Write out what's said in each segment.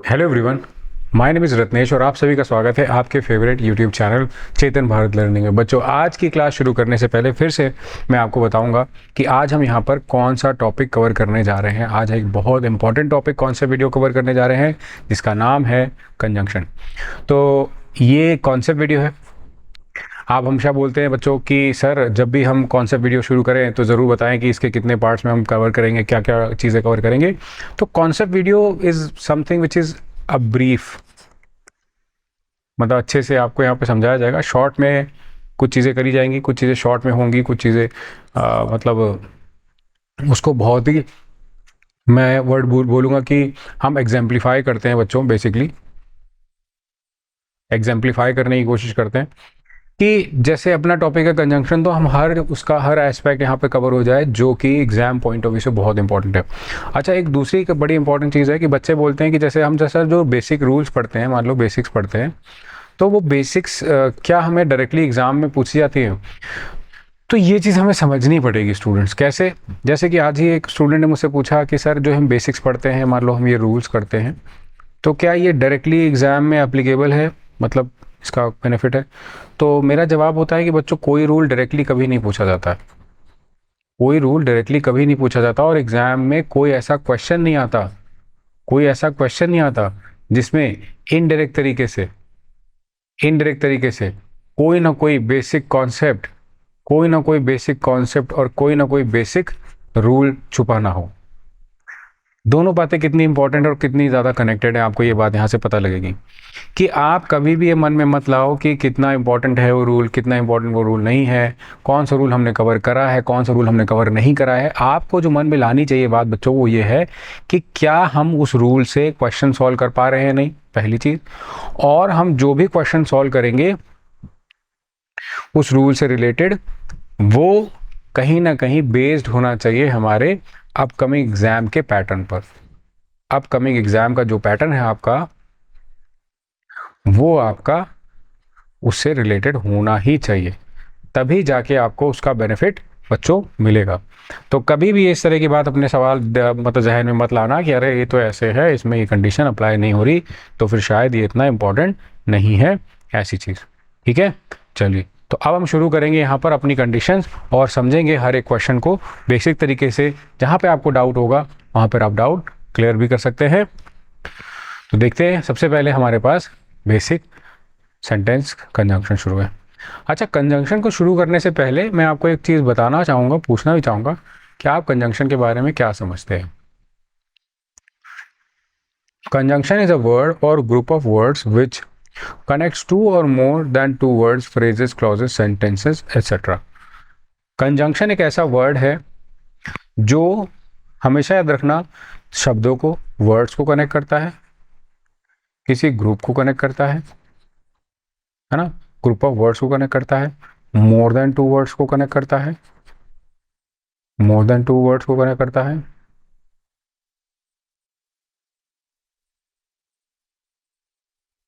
Hello everyone, my name is Ratnesh और आप सभी का स्वागत है आपके फेवरेट यूट्यूब चैनल चेतन भारत लर्निंग में। बच्चों, आज की क्लास शुरू करने से पहले फिर से मैं आपको बताऊंगा कि आज हम यहाँ पर कौन सा टॉपिक कवर करने जा रहे हैं। आज एक बहुत इंपॉर्टेंट टॉपिक कौन सा वीडियो कवर करने जा रहे हैं जिसका नाम है कंजंक्शन। तो ये कॉन्सेप्ट वीडियो है। आप हमेशा बोलते हैं बच्चों कि सर जब भी हम कॉन्सेप्ट वीडियो शुरू करें तो ज़रूर बताएं कि इसके कितने पार्ट्स में हम कवर करेंगे, क्या क्या चीज़ें कवर करेंगे। तो concept video is something which is a brief, मतलब अच्छे से आपको यहाँ पे समझाया जाएगा। शॉर्ट में कुछ चीज़ें करी जाएंगी, कुछ चीज़ें शॉर्ट में होंगी, कुछ चीज़ें मतलब उसको बहुत ही मैं वर्ड बोलूँगा कि हम एग्जाम्प्लीफाई करते हैं बच्चों। बेसिकली एग्जाम्प्लीफाई करने की कोशिश करते हैं कि जैसे अपना टॉपिक है कंजंक्शन, तो हम हर एस्पेक्ट यहाँ पे कवर हो जाए जो कि एग्जाम पॉइंट ऑफ व्यू से बहुत इंपॉर्टेंट है। अच्छा, एक दूसरी बड़ी इंपॉर्टेंट चीज़ है कि बच्चे बोलते हैं कि जैसे हम जैसा जो बेसिक रूल्स पढ़ते हैं, मान लो बेसिक्स पढ़ते हैं, तो वो बेसिक्स क्या हमें डायरेक्टली एग्जाम में पूछी जाती है? तो ये चीज़ हमें समझनी पड़ेगी स्टूडेंट्स। कैसे? जैसे कि आज ही एक स्टूडेंट ने मुझसे पूछा कि सर जो हम बेसिक्स पढ़ते हैं, मान लो हम ये रूल्स करते हैं, तो क्या ये डायरेक्टली एग्ज़ाम में एप्लीकेबल है, मतलब इसका बेनिफिट है? तो मेरा जवाब होता है कि बच्चों कोई रूल डायरेक्टली कभी नहीं पूछा जाता है। कोई रूल डायरेक्टली कभी नहीं पूछा जाता और एग्ज़ाम में कोई ऐसा क्वेश्चन नहीं आता, कोई ऐसा क्वेश्चन नहीं आता जिसमें इनडायरेक्ट तरीके से कोई ना कोई बेसिक कॉन्सेप्ट, और कोई ना कोई बेसिक रूल छुपा ना हो। दोनों बातें कितनी इंपॉर्टेंट और कितनी ज़्यादा कनेक्टेड है, आपको ये बात यहाँ से पता लगेगी कि आप कभी भी ये मन में मत लाओ कि कितना इंपॉर्टेंट है वो रूल, कितना इंपॉर्टेंट वो रूल नहीं है, कौन सा रूल हमने कवर करा है, कौन सा रूल हमने कवर नहीं करा है। आपको जो मन में लानी चाहिए बात बच्चों, वो ये है कि क्या हम उस रूल से क्वेश्चन सॉल्व कर पा रहे हैं, नहीं, पहली चीज़। और हम जो भी क्वेश्चन सॉल्व करेंगे उस रूल से रिलेटेड, वो कहीं ना कहीं बेस्ड होना चाहिए हमारे अपकमिंग एग्जाम के पैटर्न पर। अपकमिंग एग्जाम का जो पैटर्न है आपका, वो आपका उससे रिलेटेड होना ही चाहिए, तभी जाके आपको उसका बेनिफिट बच्चों मिलेगा। तो कभी भी इस तरह की बात अपने सवाल मतलब जहन में मत लाना कि अरे ये तो ऐसे है, इसमें ये कंडीशन अप्लाई नहीं हो रही, तो फिर शायद ये इतना इंपॉर्टेंट नहीं है, ऐसी चीज़। ठीक है, चलिए तो अब हम शुरू करेंगे यहाँ पर अपनी कंडीशंस और समझेंगे हर एक क्वेश्चन को बेसिक तरीके से। जहाँ पे आपको डाउट होगा वहाँ पर आप डाउट क्लियर भी कर सकते हैं। तो देखते हैं, सबसे पहले हमारे पास बेसिक सेंटेंस कंजंक्शन शुरू है। अच्छा, कंजंक्शन को शुरू करने से पहले मैं आपको एक चीज़ बताना चाहूँगा, पूछना भी चाहूँगा कि आप कंजंक्शन के बारे में क्या समझते हैं। कंजंक्शन इज अ वर्ड और group of words which connects two or more than two words, phrases, clauses, sentences, etc. Conjunction एक ऐसा वर्ड है जो, हमेशा याद रखना, शब्दों को, वर्ड्स को कनेक्ट करता है, किसी ग्रुप को कनेक्ट करता है ना, ग्रुप ऑफ वर्ड्स को कनेक्ट करता है, मोर देन टू वर्ड्स को कनेक्ट करता है, मोर देन टू वर्ड्स को कनेक्ट करता है,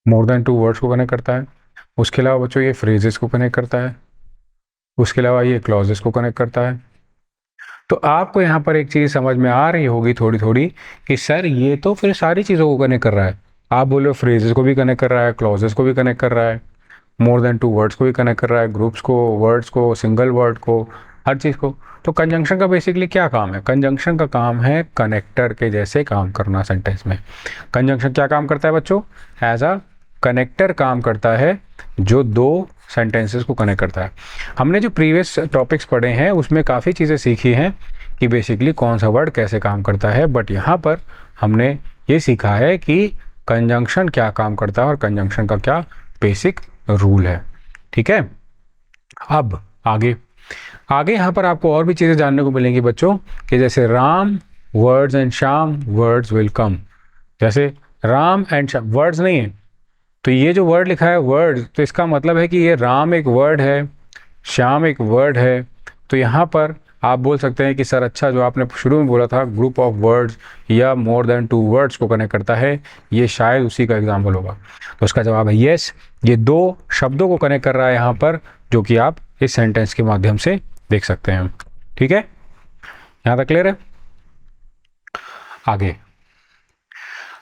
मोर देन टू वर्ड्स को कनेक्ट करता है। उसके अलावा बच्चों ये फ्रेजेस को कनेक्ट करता है, उसके अलावा ये क्लॉजेस को कनेक्ट करता है। तो आपको यहाँ पर एक चीज़ समझ में आ रही होगी थोड़ी थोड़ी कि सर ये तो फिर सारी चीज़ों को कनेक्ट कर रहा है। आप बोलो फ्रेजेस को भी कनेक्ट कर रहा है, क्लॉजेस को भी कनेक्ट कर रहा है, मोर देन टू वर्ड्स को भी कनेक्ट कर रहा है, ग्रुप्स को, वर्ड्स को, सिंगल वर्ड को, हर चीज़ को। तो कंजंक्शन का बेसिकली क्या काम है? कंजंक्शन का काम है कनेक्टर के जैसे काम करना सेंटेंस में। कंजंक्शन क्या काम करता है बच्चों? एज अ कनेक्टर काम करता है जो दो सेंटेंसेस को कनेक्ट करता है। हमने जो प्रीवियस टॉपिक्स पढ़े हैं उसमें काफ़ी चीज़ें सीखी हैं कि बेसिकली कौन सा वर्ड कैसे काम करता है, बट यहाँ पर हमने ये सीखा है कि कंजंक्शन क्या काम करता है और कंजंक्शन का क्या बेसिक रूल है। ठीक है, अब आगे यहाँ पर आपको और भी चीज़ें जानने को मिलेंगी बच्चों, कि जैसे Ram words and Shyam words will come. जैसे राम एंड श्याम वर्ड्स नहीं है, तो ये जो वर्ड लिखा है वर्ड, तो इसका मतलब है कि ये राम एक वर्ड है, श्याम एक वर्ड है। तो यहाँ पर आप बोल सकते हैं कि सर अच्छा, जो आपने शुरू में बोला था ग्रुप ऑफ वर्ड्स या मोर देन टू वर्ड्स को कनेक्ट करता है, ये शायद उसी का एग्जाम्पल होगा। तो उसका जवाब है यस, ये दो शब्दों को कनेक्ट कर रहा है यहाँ पर, जो कि आप इस सेंटेंस के माध्यम से देख सकते हैं। ठीक है, यहाँ तक क्लियर है?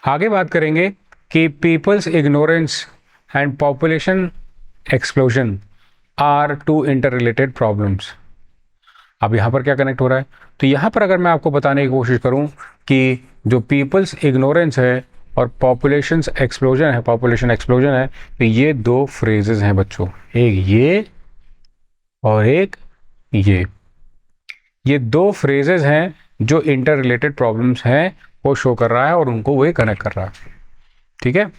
आगे बात करेंगे कि people's ignorance and population explosion are two interrelated problems. अब यहाँ पर क्या कनेक्ट हो रहा है? तो यहाँ पर अगर मैं आपको बताने की कोशिश करूँ कि जो पीपल्स इग्नोरेंस है और पॉपुलेशन एक्सप्लोजन है, तो ये दो फ्रेजेस हैं बच्चों, एक ये और एक ये दो फ्रेजेस हैं जो इंटर रिलेटेड प्रॉब्लम्स हैं वो शो कर रहा है और उनको वही कनेक्ट कर रहा है। ठीक है,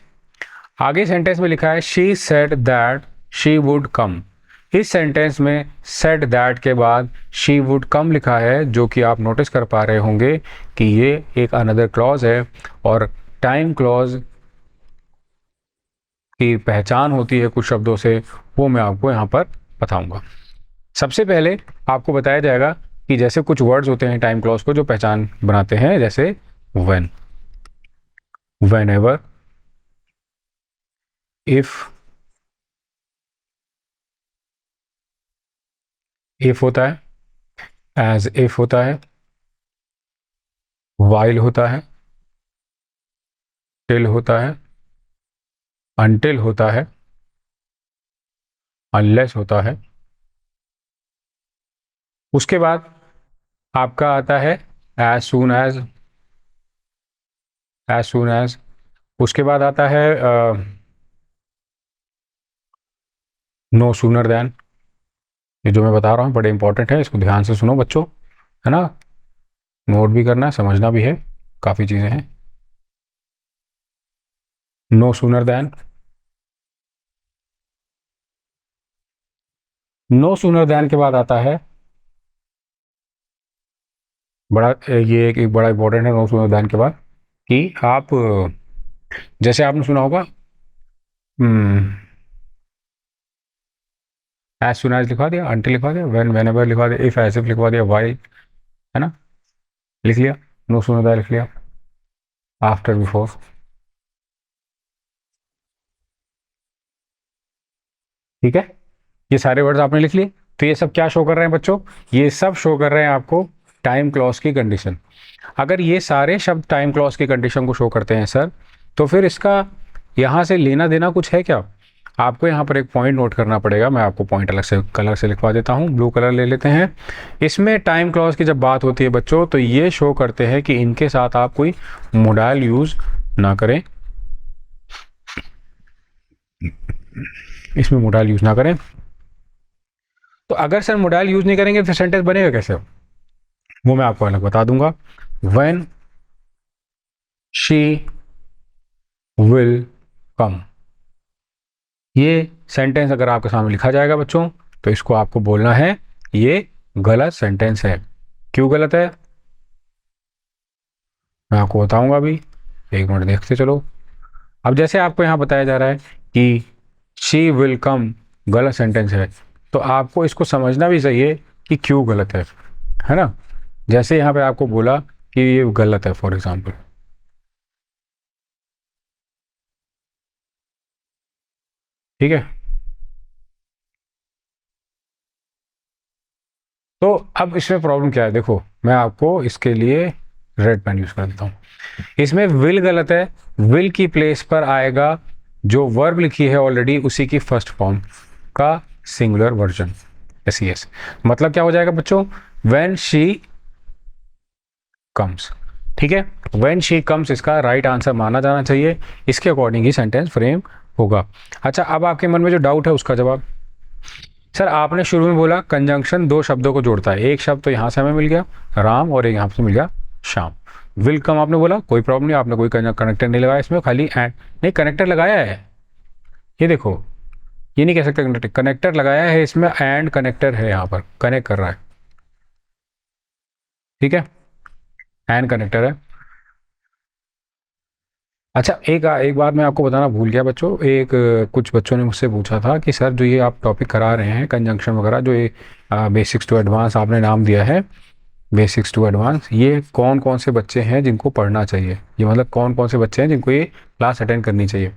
आगे सेंटेंस में लिखा है she said that she would come. इस सेंटेंस में सेड दैट के बाद शी वुड कम लिखा है, जो कि आप नोटिस कर पा रहे होंगे कि ये एक अनदर क्लॉज है और टाइम क्लॉज की पहचान होती है कुछ शब्दों से, वो मैं आपको यहाँ पर बताऊंगा। सबसे पहले आपको बताया जाएगा कि जैसे कुछ वर्ड्स होते हैं टाइम क्लॉज को जो पहचान बनाते हैं, जैसे व्हेन, व्हेनेवर, इफ होता है, एज इफ होता है, वाइल होता है, टिल होता है, अनटिल होता है, अनलेस होता है। उसके बाद आपका आता है एज सून एज, उसके बाद आता है नो सूनर देन। ये जो मैं बता रहा हूँ बड़े इंपॉर्टेंट है, इसको ध्यान से सुनो बच्चों, है ना, नोट भी करना है, समझना भी है, काफ़ी चीज़ें हैं। No sooner than, no sooner than के बाद आता है बड़ा, ये एक बड़ा इंपॉर्टेंट है नो सूनर देन के बाद, कि आप जैसे आपने सुना होगा एज सुन एज लिखवा दिया, अनटिल लिखवा दिया, व्हेन व्हेनेवर लिखवा दिया, इफ एज इफ लिखवा दिया, वाइल, है ना, लिख लिया, नो सूनर देन लिख लिया, आफ्टर बिफोर। ठीक है, ये सारे वर्ड्स आपने लिख लिए। तो ये सब क्या शो कर रहे हैं बच्चों? ये सब शो कर रहे हैं आपको टाइम क्लॉज की कंडीशन। अगर ये सारे शब्द टाइम क्लॉज की कंडीशन को शो करते हैं सर, तो फिर इसका यहाँ से लेना देना कुछ है क्या? आपको यहाँ पर एक पॉइंट नोट करना पड़ेगा। मैं आपको पॉइंट अलग से कलर से लिखवा देता हूँ, ब्लू कलर ले लेते हैं। इसमें टाइम क्लॉज की जब बात होती है बच्चों, तो ये शो करते हैं कि इनके साथ आप कोई मोडाइल यूज़ ना करें, इसमें मोडाइल यूज़ ना करें। तो अगर सर मोडाइल यूज़ नहीं करेंगे तो सेंटेंस बनेगा कैसे, वो मैं आपको अलग बता दूंगा। व्हेन शी विल कम, ये सेंटेंस अगर आपके सामने लिखा जाएगा बच्चों, तो इसको आपको बोलना है ये गलत सेंटेंस है। क्यों गलत है मैं आपको बताऊंगा अभी, एक मिनट देखते चलो। अब जैसे आपको यहाँ बताया जा रहा है कि शी विल कम गलत सेंटेंस है, तो आपको इसको समझना भी चाहिए कि क्यों गलत है ना। जैसे यहाँ पे आपको बोला कि ये गलत है फॉर एग्जाम्पल, ठीक है, तो अब इसमें प्रॉब्लम क्या है, देखो मैं आपको इसके लिए रेड पेन यूज कर देता हूँ। इसमें विल गलत है, विल की प्लेस पर आएगा जो वर्ब लिखी है ऑलरेडी उसी की फर्स्ट फॉर्म का सिंगुलर वर्जन, एस। मतलब क्या हो जाएगा बच्चों, व्हेन शी कम्स। ठीक है, व्हेन शी कम्स इसका राइट आंसर माना जाना चाहिए, इसके अकॉर्डिंग ही सेंटेंस फ्रेम होगा। अच्छा, अब आपके मन में जो डाउट है उसका जवाब, सर आपने शुरू में बोला कंजंक्शन दो शब्दों को जोड़ता है, एक शब्द तो यहाँ से हमें मिल गया राम और एक यहाँ से मिल गया शाम। विल कम आपने बोला, कोई प्रॉब्लम नहीं, आपने कोई कनेक्टर नहीं लगाया इसमें, खाली एंड, नहीं कनेक्टर लगाया है, ये देखो, ये नहीं कह सकते कनेक्टर, कनेक्टर लगाया है इसमें, एंड कनेक्टर है यहाँ पर, कनेक्ट कर रहा है, ठीक है, एंड कनेक्टर है। अच्छा, एक बात मैं आपको बताना भूल गया बच्चों, कुछ बच्चों ने मुझसे पूछा था कि सर जो ये आप टॉपिक करा रहे हैं कंजंक्शन वगैरह, जो ये बेसिक्स टू एडवांस आपने नाम दिया है, बेसिक्स टू एडवांस, ये कौन कौन से बच्चे हैं जिनको पढ़ना चाहिए, ये मतलब कौन कौन से बच्चे हैं जिनको ये क्लास अटेंड करनी चाहिए,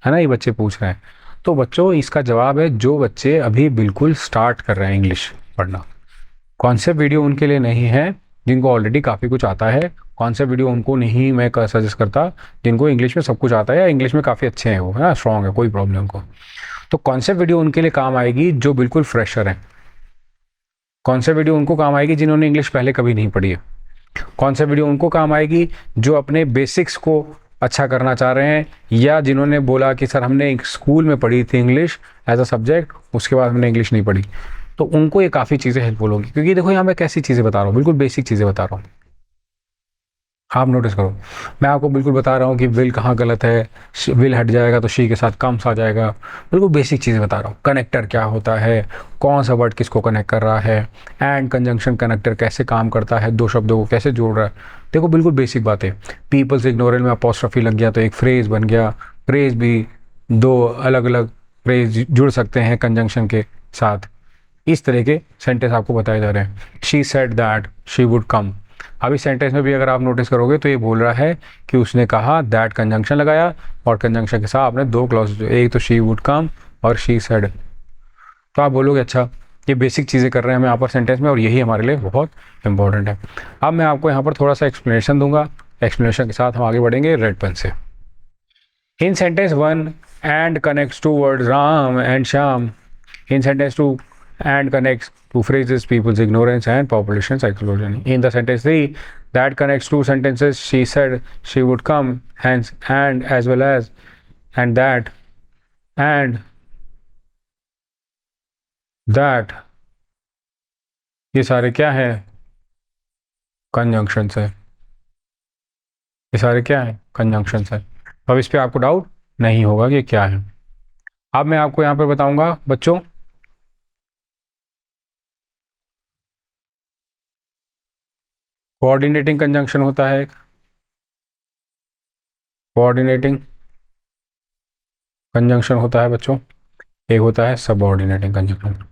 है ना, ये बच्चे पूछ रहे हैं। तो बच्चों इसका जवाब है जो बच्चे अभी बिल्कुल स्टार्ट कर रहे हैं इंग्लिश पढ़ना, कॉन्सेप्ट वीडियो उनके लिए नहीं है, जिनको ऑलरेडी काफ़ी कुछ आता है। कॉन्सेप्ट वीडियो उनको नहीं मैं सजेस्ट करता, जिनको इंग्लिश में सब कुछ आता है या इंग्लिश में काफ़ी अच्छे हैं, वो है ना, स्ट्रॉन्ग है, कोई प्रॉब्लम उनको। तो कॉन्सेप्ट वीडियो उनके लिए काम आएगी जो बिल्कुल फ्रेशर हैं। कॉन्सेप्ट वीडियो उनको काम आएगी जिन्होंने इंग्लिश पहले कभी नहीं पढ़ी है। कॉन्सेप्ट वीडियो उनको काम आएगी जो अपने बेसिक्स को अच्छा करना चाह रहे हैं, या जिन्होंने बोला कि सर हमने एक स्कूल में पढ़ी थी इंग्लिश एज अ सब्जेक्ट, उसके बाद हमने इंग्लिश नहीं पढ़ी। तो उनको ये काफ़ी चीज़ें हेल्पफुल होंगी, क्योंकि देखो यहाँ मैं कैसी चीज़ें बता रहा हूँ, बिल्कुल बेसिक चीज़ें बता रहा हूँ। आप नोटिस करो, मैं आपको बिल्कुल बता रहा हूँ कि विल कहाँ गलत है, विल हट जाएगा तो शी के साथ कम्स आ जाएगा। बिल्कुल बेसिक चीज़ें बता रहा हूँ। कनेक्टर क्या होता है, कौन सा वर्ड किसको कनेक्ट कर रहा है, एंड कंजंक्शन कनेक्टर कैसे काम करता है, दो शब्दों को कैसे जोड़ रहा है। देखो बिल्कुल बेसिक बातें। पीपल्स इग्नोरेंट में अपॉस्ट्रफी लग गया तो एक फ्रेज बन गया। फ्रेज भी दो अलग अलग फ्रेज जुड़ सकते हैं कंजंक्शन के साथ। इस तरह के सेंटेंस आपको बताए जा रहे हैं। She said that she would come. अब इस सेंटेंस में भी अगर आप नोटिस करोगे तो ये बोल रहा है कि उसने कहा, दैट कंजंक्शन लगाया, और कंजंक्शन के साथ आपने दो क्लॉज, एक तो शी वुड कम और शी सेड। तो आप बोलोगे अच्छा, ये बेसिक चीज़ें कर रहे हैं हम यहाँ पर सेंटेंस में, और यही हमारे लिए बहुत इंपॉर्टेंट है। अब मैं आपको यहाँ पर थोड़ा सा एक्सप्लेनेशन दूंगा। एक्सप्लेनेशन के साथ हम आगे बढ़ेंगे रेड पेन से। In sentence one, and connects two word Ram and Shyam. In sentence 2, and connects to phrases people's ignorance and population's explosion. In the sentence 3, that connects two sentences, she said she would come, hence and as well as, and that ये सारे क्या है, conjunction है। ये सारे क्या है, conjunction है। अब इस पे आपको डाउट नहीं होगा कि क्या है। अब मैं आपको यहाँ पर बताऊंगा बच्चों, कोऑर्डिनेटिंग कंजंक्शन होता है, कोऑर्डिनेटिंग कंजंक्शन होता है बच्चों, एक होता है सबऑर्डिनेटिंग कंजंक्शन।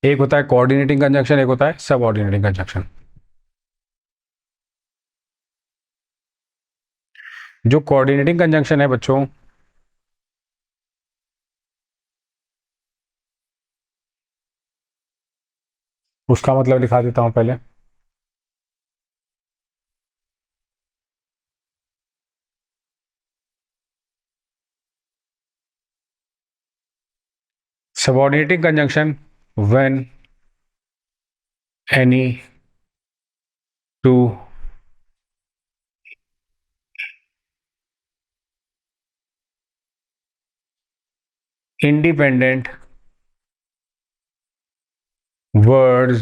एक होता है कोऑर्डिनेटिंग कंजंक्शन, एक होता है सबऑर्डिनेटिंग कंजंक्शन। जो कोऑर्डिनेटिंग कंजंक्शन है बच्चों, उसका मतलब दिखा देता हूं पहले। Subordinating conjunction, when any two independent words,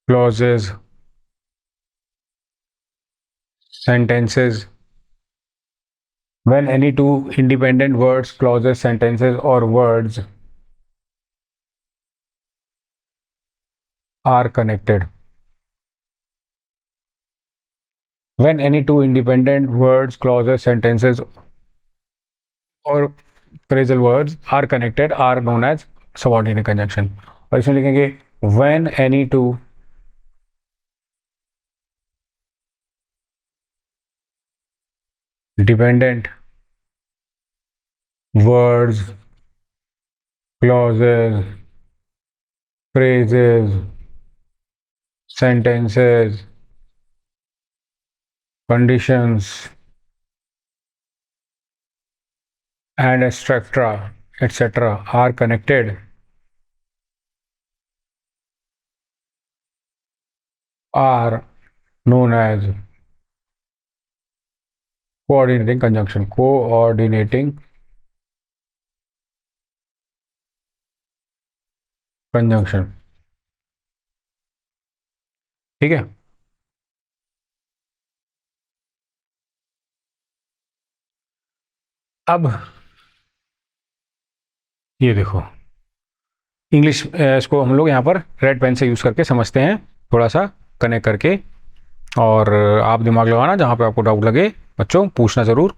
clauses, sentences, when any two independent words, clauses, sentences or words are connected. When any two independent words, clauses, sentences or phrasal words are connected are known as subordinate conjunction. और इसमें लिखेंगे when any two dependent words, clauses, phrases, sentences, conditions and etc are connected are known as coordinating conjunction. Coordinating conjunction. ठीक है। अब ये देखो, English इसको हम लोग यहाँ पर रेड पेन से यूज़ करके समझते हैं, थोड़ा सा कनेक्ट करके। और आप दिमाग लगाना, जहाँ पे आपको डाउट लगे बच्चों पूछना ज़रूर,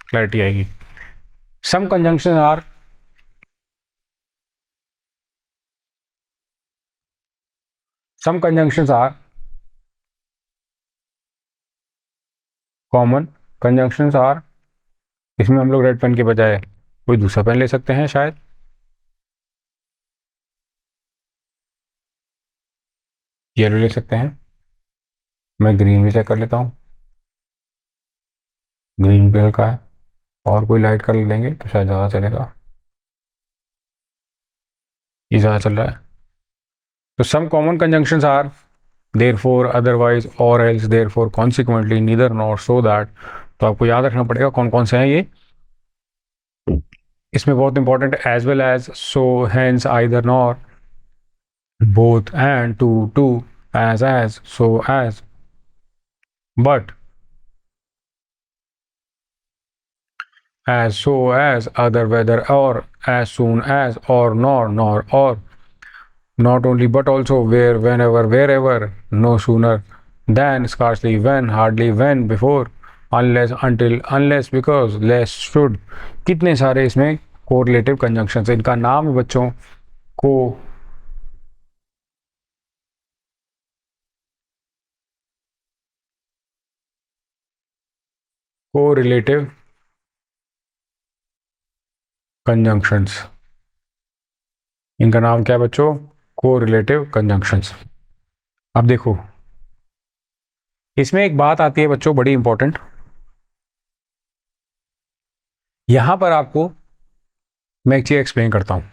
क्लैरिटी आएगी। Some conjunction are some conjunctions are common conjunctions are, इसमें हम लोग रेड पेन के बजाय कोई दूसरा पेन ले सकते हैं, शायद येलो ले सकते हैं। मैं ग्रीन भी चेक कर लेता हूँ, ग्रीन भी हल्का है, और कोई लाइट कलर लेंगे तो शायद ज़्यादा चलेगा, ये ज़्यादा चल रहा है। तो some common conjunctions are therefore, otherwise, or else, therefore, consequently, neither, nor, so that। तो आपको याद रखना पड़ेगा कौन कौन से हैं ये। इसमें बहुत important as well as, so, hence, either, nor, both, and, too, as, so, as, but, as, so, as, other, whether, और, एज सून एज, और, नॉर, और, not only but also, where, whenever, wherever, no sooner than, scarcely, when, hardly, when, before, unless, until, unless, because, less, should। कितने सारे इसमें correlative conjunction, इनका नाम है बच्चों को कोरिलेटिव कंजंक्शंस। इनका नाम क्या है बच्चों? Correlative conjunctions. अब देखो, इसमें एक बात आती है बच्चों बड़ी इंपॉर्टेंट, यहां पर आपको मैं एक चीज एक्सप्लेन करता हूं।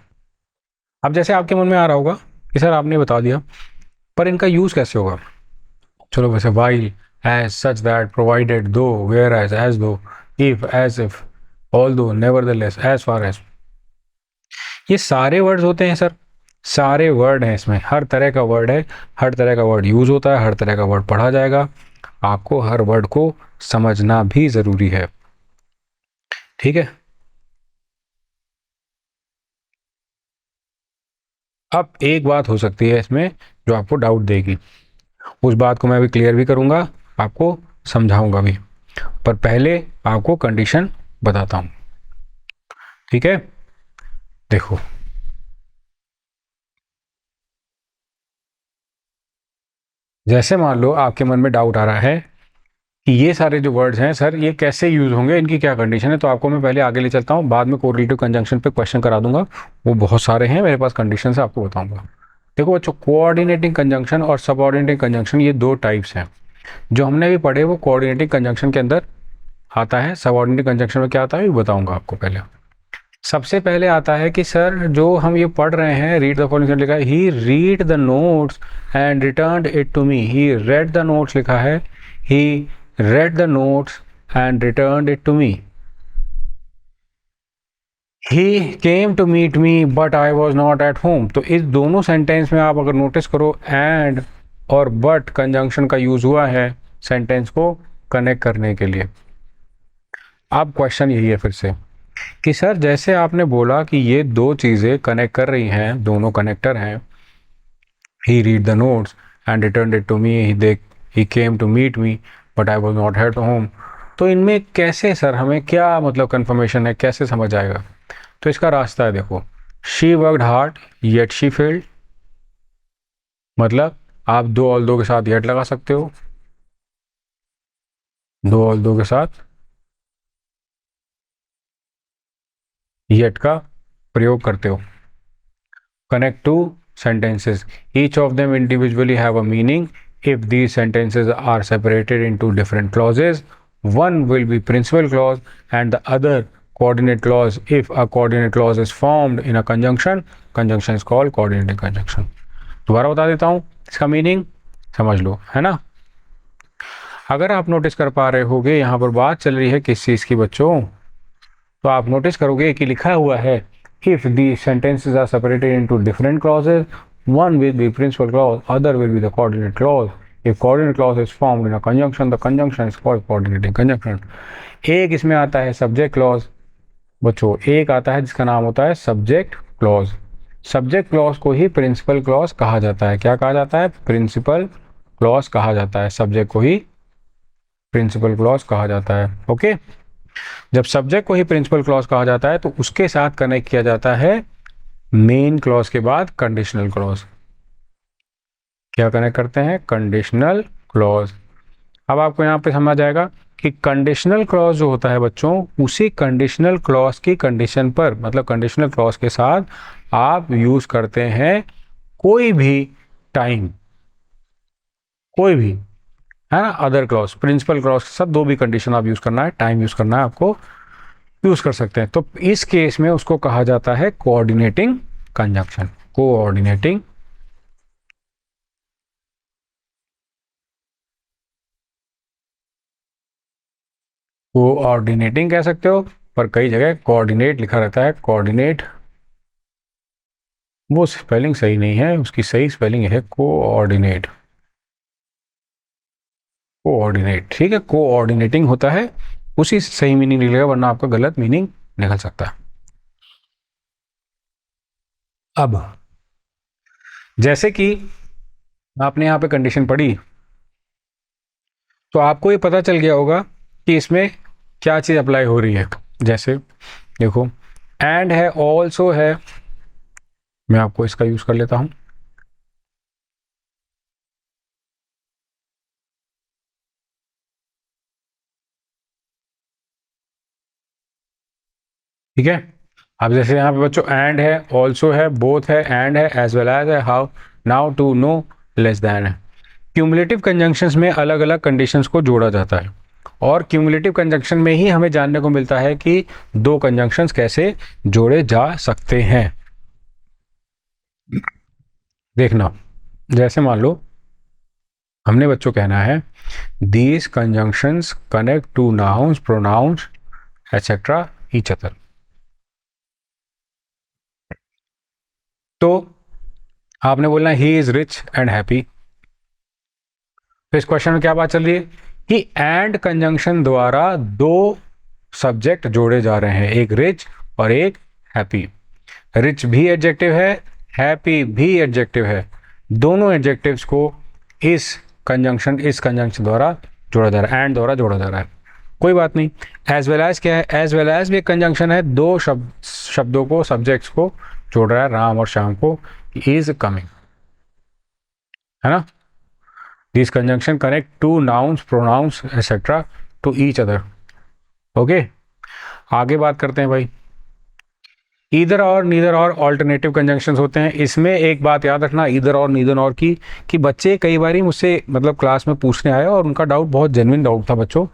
अब जैसे आपके मन में आ रहा होगा कि सर आपने बता दिया, पर इनका यूज कैसे होगा? चलो वैसे, while, as, such that, provided, though, whereas though, if, as if, although, nevertheless, as far as, ये सारे वर्ड्स होते हैं सर, सारे वर्ड हैं इसमें, हर तरह का वर्ड है, हर तरह का वर्ड यूज होता है, हर तरह का वर्ड पढ़ा जाएगा, आपको हर वर्ड को समझना भी जरूरी है, ठीक है। अब एक बात हो सकती है इसमें जो आपको डाउट देगी, उस बात को मैं भी क्लियर भी करूंगा, आपको समझाऊंगा भी, पर पहले आपको कंडीशन बताता हूं, ठीक है। देखो, जैसे मान लो आपके मन में डाउट आ रहा है कि ये सारे जो वर्ड्स हैं सर ये कैसे यूज होंगे, इनकी क्या कंडीशन है, तो आपको मैं पहले आगे ले चलता हूँ, बाद में कोरिलेटिव कंजंक्शन पे क्वेश्चन करा दूंगा, वो बहुत सारे हैं मेरे पास कंडीशन से, आपको बताऊंगा। देखो बच्चों, कोऑर्डिनेटिंग कंजंक्शन और सबऑर्डिनेटिंग कंजंक्शन ये दो टाइप्स हैं, जो हमने भी पढ़े वो कोऑर्डिनेटिंग कंजंक्शन के अंदर आता है, सबऑर्डिनेटिंग कंजंक्शन में क्या आता है ये बताऊंगा आपको। पहले सबसे पहले आता है कि सर जो हम ये पढ़ रहे हैं, रीड द फॉलोइंग लिखा है, he read the notes and return it to me, he read the notes लिखा है, ही read the notes and returned it to me, he came to meet me but I was not at home। तो इस दोनों sentence में आप अगर notice करो, and और बट कंजंक्शन का यूज हुआ है सेंटेंस को कनेक्ट करने के लिए। अब क्वेश्चन यही है फिर से कि सर जैसे आपने बोला कि ये दो चीज़ें कनेक्ट कर रही हैं, दोनों कनेक्टर हैं, he read the notes and returned it to me, he came to meet me but I was not at home। तो इनमें कैसे सर हमें क्या मतलब कंफर्मेशन है, कैसे समझ आएगा? तो इसका रास्ता है, देखो, she worked hard yet she failed, मतलब आप दो और दो के साथ येट लगा सकते हो, दो और दो के साथ येट का प्रयोग करते हो, connect two sentences, each of them individually have a meaning, if these sentences are separated into different clauses, one will be principal clause and the other coordinate clause, if a coordinate clause is formed in a conjunction, conjunction is called coordinating conjunction। दोबारा बता देता हूँ, इसका meaning समझ लो, है ना। अगर आप नोटिस कर पा रहे होगे यहाँ पर बात चल रही है किस चीज़ की बच्चों, तो आप नोटिस करोगे कि लिखा हुआ है, if the sentences are separated into different clauses, one will be principal clause, other will be the coordinate clause, if coordinate clause is formed in a conjunction, the conjunction is called coordinating conjunction। एक इसमें आता है subject clause बच्चों, एक आता है जिसका नाम होता है सब्जेक्ट क्लॉज, सब्जेक्ट क्लॉज को ही प्रिंसिपल क्लॉज कहा जाता है, क्या कहा जाता है? प्रिंसिपल क्लॉज कहा जाता है, सब्जेक्ट को ही प्रिंसिपल क्लॉज कहा जाता है, ओके। जब सब्जेक्ट को ही प्रिंसिपल क्लॉज कहा जाता है तो उसके साथ कनेक्ट किया जाता है मेन क्लॉज के बाद कंडीशनल क्लॉज, क्या कनेक्ट करते हैं? Conditional clause. अब आपको यहाँ पे समझ आएगा कि कंडीशनल क्लॉज जो होता है बच्चों, उसी कंडीशनल क्लॉज की कंडीशन पर, मतलब कंडीशनल क्लॉज के साथ आप यूज करते हैं कोई भी टाइम, कोई भी, है ना, अदर क्लॉज, प्रिंसिपल क्लॉज के साथ दो भी कंडीशन आप यूज करना है, टाइम यूज करना है आपको, यूज कर सकते हैं। तो इस केस में उसको कहा जाता है कोऑर्डिनेटिंग कंजंक्शन, कोऑर्डिनेटिंग कोऑर्डिनेटिंग कह सकते हो, पर कई जगह कोऑर्डिनेट लिखा रहता है, कोऑर्डिनेट, वो स्पेलिंग सही नहीं है, उसकी सही स्पेलिंग है कोऑर्डिनेट, कोऑर्डिनेट, ठीक है, कोऑर्डिनेटिंग होता है, उसी से सही मीनिंग निकलेगा, वरना आपका गलत मीनिंग निकल सकता है। अब जैसे कि आपने यहाँ पे कंडीशन पढ़ी, तो आपको ये पता चल गया होगा कि इसमें क्या चीज़ अप्लाई हो रही है। जैसे देखो, एंड है, ऑल्सो है, मैं आपको इसका यूज कर लेता हूं। ठीक है, अब जैसे यहाँ पे बच्चों एंड है, ऑल्सो है, बोथ है, एंड है, एज वेल एज है, how, now, too, no, less than है। क्यूमुलेटिव कंजंक्शंस में अलग अलग कंडीशंस को जोड़ा जाता है, और क्यूमुलेटिव कंजंक्शन में ही हमें जानने को मिलता है कि दो कंजंक्शंस कैसे जोड़े जा सकते हैं। देखना, जैसे मान लो हमने बच्चों कहना है these conjunctions connect to nouns, pronouns etcetera each other. तो आपने बोलना ही इज रिच एंड हैप्पी। तो इस क्वेश्चन में क्या बात चल रही है कि एंड कंजंक्शन द्वारा दो सब्जेक्ट जोड़े जा रहे हैं, एक रिच और एक हैप्पी। रिच भी एडजेक्टिव है, हैप्पी भी एडजेक्टिव है, दोनों एडजेक्टिव्स को इस कंजंक्शन द्वारा जोड़ा जा रहा है, एंड द्वारा जोड़ा जा रहा है। कोई बात नहीं। एज वेल एज क्या है, एज वेल एज भी एक कंजंक्शन है, दो शब्दों को, सब्जेक्ट्स को जोड़ रहा है, राम और श्याम को, इज कमिंग, है ना। This conjunction connect to nouns, pronouns etcetera to each other. Okay, आगे बात करते हैं भाई। ईदर और नीदर और ऑल्टरनेटिव कंजंक्शंस होते हैं। इसमें एक बात याद रखना ईदर और नीदर और की, कि बच्चे कई बार मुझसे मतलब क्लास में पूछने आए और उनका डाउट बहुत जेन्युइन डाउट था बच्चों।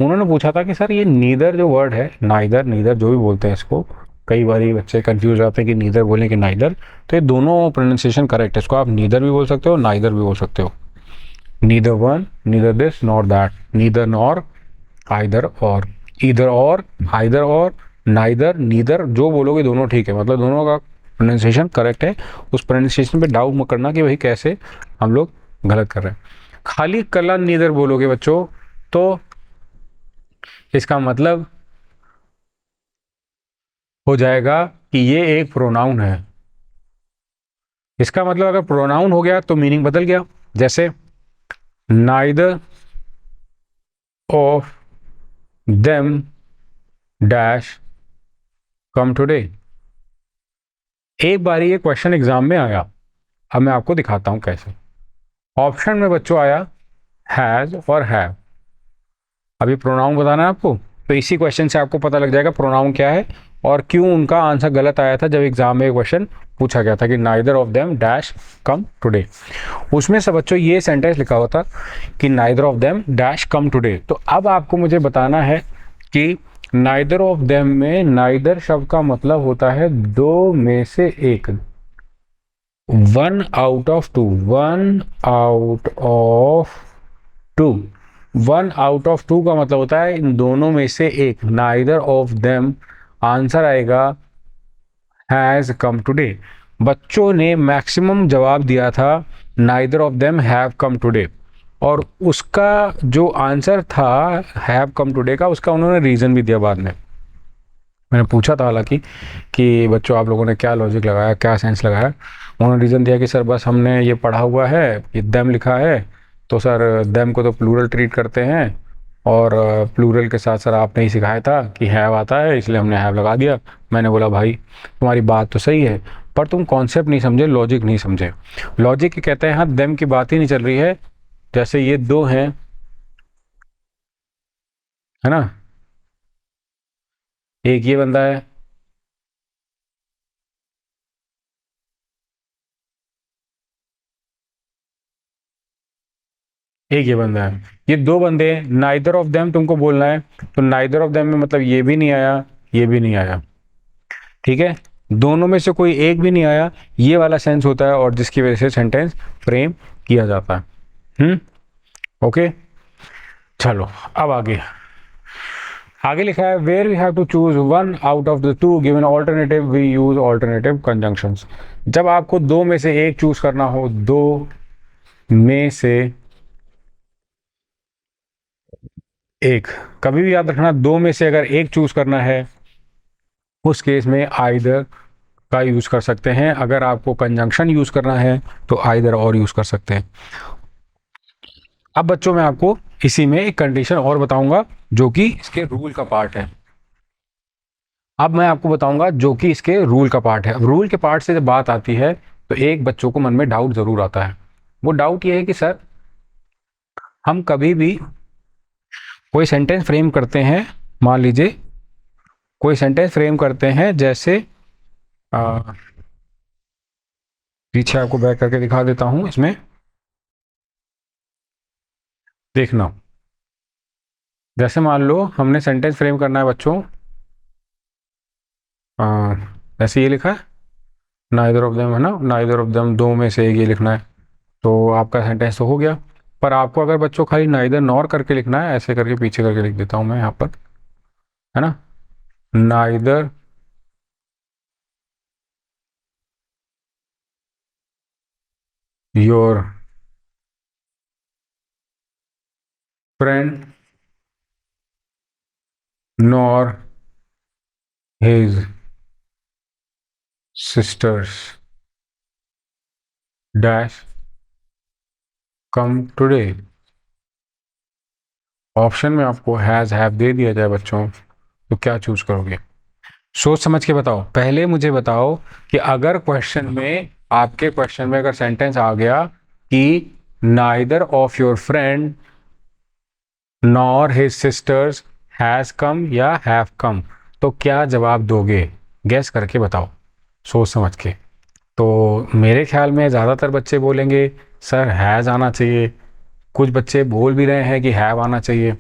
उन्होंने पूछा था कि सर ये नीदर जो वर्ड है, नाइदर, नीदर जो भी बोलते हैं इसको, कई बार बच्चे कंफ्यूज आते हैं कि नीदर बोलें कि नाइदर, तो ये दोनों प्रोनाउंसिएशन करेक्ट है। इसको आप नीदर भी बोल सकते हो, नाइदर भी बोल सकते हो। Neither one, neither this nor that, neither nor, either और, ईदर और, आइदर और, नाइदर, नीदर, जो बोलोगे दोनों ठीक है, मतलब दोनों का प्रोनाउंसिएशन करेक्ट है। उस प्रोनाउंसिएशन पे डाउट मत करना कि भाई कैसे हम लोग गलत कर रहे हैं। खाली कला नीदर बोलोगे बच्चों तो इसका मतलब हो जाएगा कि ये एक प्रोनाउन है। इसका मतलब अगर प्रोनाउन हो गया तो मीनिंग बदल गया। जैसे neither of them dash come today. एक बार ये क्वेश्चन एग्जाम में आया, अब मैं आपको दिखाता हूं कैसे। ऑप्शन में बच्चों आया हैज और हैव। अभी प्रोनाउन बताना है आपको, तो इसी क्वेश्चन से आपको पता लग जाएगा प्रोनाउन क्या है और क्यों उनका आंसर गलत आया था जब एग्जाम में क्वेश्चन पूछा गया था कि neither of them dash come today. उसमें से बच्चों ये सेंटेंस लिखा हुआ था कि neither of them dash come today. तो अब आपको मुझे बताना है कि नाइदर ऑफ देम में नाइदर शब्द का मतलब होता है दो में से एक, one out of two, one out of two. One out of two का मतलब होता है इन दोनों में से एक। नाइदर ऑफ देम, आंसर आएगा हैज कम टुडे। बच्चों ने मैक्सिमम जवाब दिया था neither of them have come today, और उसका जो आंसर था हैव कम टुडे का, उसका उन्होंने रीज़न भी दिया बाद में। मैंने पूछा था हालांकि कि बच्चों आप लोगों ने क्या लॉजिक लगाया, क्या सेंस लगाया। उन्होंने रीज़न दिया कि सर बस हमने ये पढ़ा हुआ है, ये देम लिखा है, तो सर देम को तो प्लूरल ट्रीट करते हैं, और प्लूरल के साथ सर आपने ही सिखाया था कि हैव आता है, इसलिए हमने हैव लगा दिया। मैंने बोला भाई तुम्हारी बात तो सही है, पर तुम कॉन्सेप्ट नहीं समझे, लॉजिक नहीं समझे। लॉजिक कहते हैं हाँ देम की बात ही नहीं चल रही है। जैसे ये दो हैं, है ना। एक ये बंदा है, एक ये बंदा है, ये दो बंदे हैं, नाइदर ऑफ देम तुमको बोलना है। तो नाइदर ऑफ देम में मतलब ये भी नहीं आया, ये भी नहीं आया, ठीक है। दोनों में से कोई एक भी नहीं आया, ये वाला सेंस होता है और जिसकी वजह से सेंटेंस फ्रेम किया जाता है। ओके, चलो अब आगे। आगे लिखा है where we have to choose one out of the two given alternative we use alternative conjunctions. जब आपको दो में से एक चूज करना हो, दो में से एक, कभी भी याद रखना, दो में से अगर एक चूज करना है उस केस में आइदर का यूज कर सकते हैं। अगर आपको कंजंक्शन यूज करना है तो आइदर और यूज कर सकते हैं। अब बच्चों मैं आपको इसी में एक कंडीशन और बताऊंगा जो कि इसके रूल का पार्ट है। अब मैं आपको बताऊंगा जो कि इसके रूल का पार्ट है। अब रूल के पार्ट से जब बात आती है तो एक बच्चों को मन में डाउट जरूर आता है। वो डाउट ये है कि सर हम कभी भी कोई सेंटेंस फ्रेम करते हैं, मान लीजिए कोई सेंटेंस फ्रेम करते हैं, जैसे पीछे आपको बैक करके दिखा देता हूं, इसमें देखना। जैसे मान लो हमने सेंटेंस फ्रेम करना है बच्चों, जैसे ये लिखा है नाइदर ऑफ देम, है ना, नाइदर ऑफ देम, दो में से एक ये लिखना है, तो आपका सेंटेंस तो हो गया। पर आपको अगर बच्चों खाली नाइदर नॉर करके लिखना है, ऐसे करके पीछे करके लिख देता हूं मैं यहाँ पर, है ना, neither your friend nor his sisters dash come today. Option में आपको हैज हैव दे दिया जाए बच्चों, तो क्या चूज करोगे? सोच समझ के बताओ। पहले मुझे बताओ कि अगर क्वेश्चन में, आपके क्वेश्चन में अगर सेंटेंस आ गया कि neither of your friend nor his sisters has come या हैव कम, तो क्या जवाब दोगे? गैस करके बताओ, सोच समझ के। तो मेरे ख्याल में ज़्यादातर बच्चे बोलेंगे सर हैज़ आना चाहिए। कुछ बच्चे बोल भी रहे हैं कि हैव आना चाहिए।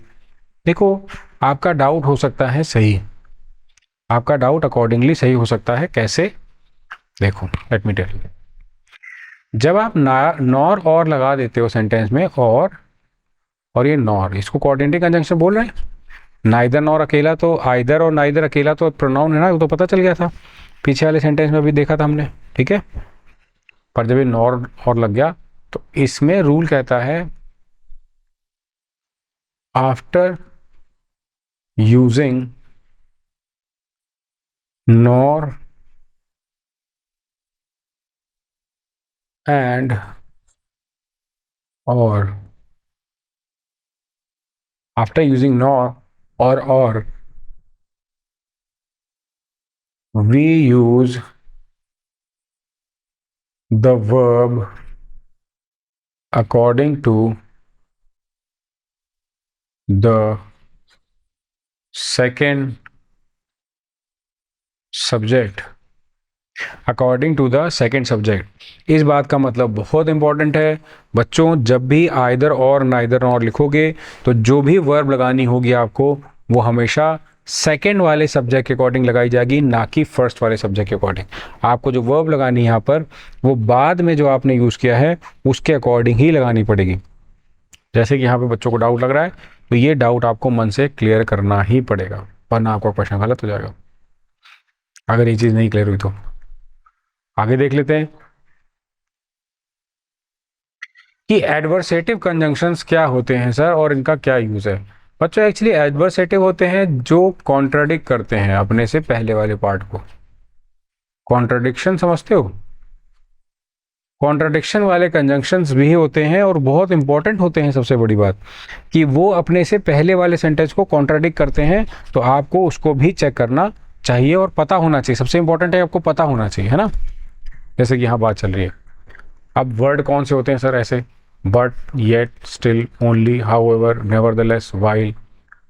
देखो, आपका डाउट हो सकता है सही, आपका डाउट अकॉर्डिंगली सही हो सकता है। कैसे? देखो, लेट मी टेल यू। जब आप नॉर और लगा देते हो सेंटेंस में, और ये नॉर, इसको कोऑर्डिनेटिंग कंजंक्शन बोल रहे हैं। नाइदर नॉर अकेला तो, आइदर और नाइदर अकेला तो प्रोनाउन है ना, वो तो पता चल गया था, पीछे वाले सेंटेंस में भी देखा था हमने, ठीक है। पर जब ये नॉर और लग गया तो इसमें रूल कहता है आफ्टर यूजिंग नॉर एंड और, आफ्टर यूजिंग नॉर और we use the verb according to the second subject, according to the second subject. इस बात का मतलब बहुत इंपॉर्टेंट है बच्चों। जब भी आइदर और नाइदर नॉर लिखोगे तो जो भी वर्ब लगानी होगी आपको, वो हमेशा सेकेंड वाले सब्जेक्ट के अकॉर्डिंग लगाई जाएगी, ना कि फर्स्ट वाले सब्जेक्ट के अकॉर्डिंग। आपको जो वर्ब लगानी है यहाँ पर, वो बाद में जो आपने यूज़ किया है उसके अकॉर्डिंग ही लगानी पड़ेगी। जैसे कि यहाँ पे बच्चों को डाउट लग रहा है, तो ये डाउट आपको मन से क्लियर करना ही पड़ेगा, वरना आपका क्वेश्चन गलत हो जाएगा अगर ये चीज़ नहीं क्लियर हुई तो। आगे देख लेते हैं कि एडवर्सेटिव कंजंक्शंस क्या होते हैं सर, और इनका क्या यूज़ है। बच्चों, एक्चुअली एडवर्सेटिव होते हैं जो कॉन्ट्राडिक्ट करते हैं अपने से पहले वाले पार्ट को। कॉन्ट्राडिक्शन समझते हो? कॉन्ट्राडिक्शन वाले कंजंक्शंस भी होते हैं और बहुत इंपॉर्टेंट होते हैं। सबसे बड़ी बात कि वो अपने से पहले वाले सेंटेंस को कॉन्ट्राडिक्ट करते हैं, तो आपको उसको भी चेक करना चाहिए और पता होना चाहिए। सबसे इंपॉर्टेंट है आपको पता होना चाहिए, है ना। जैसे कि यहाँ बात चल रही है, अब वर्ड कौन से होते हैं सर ऐसे? But, yet, still, only, however, nevertheless, while,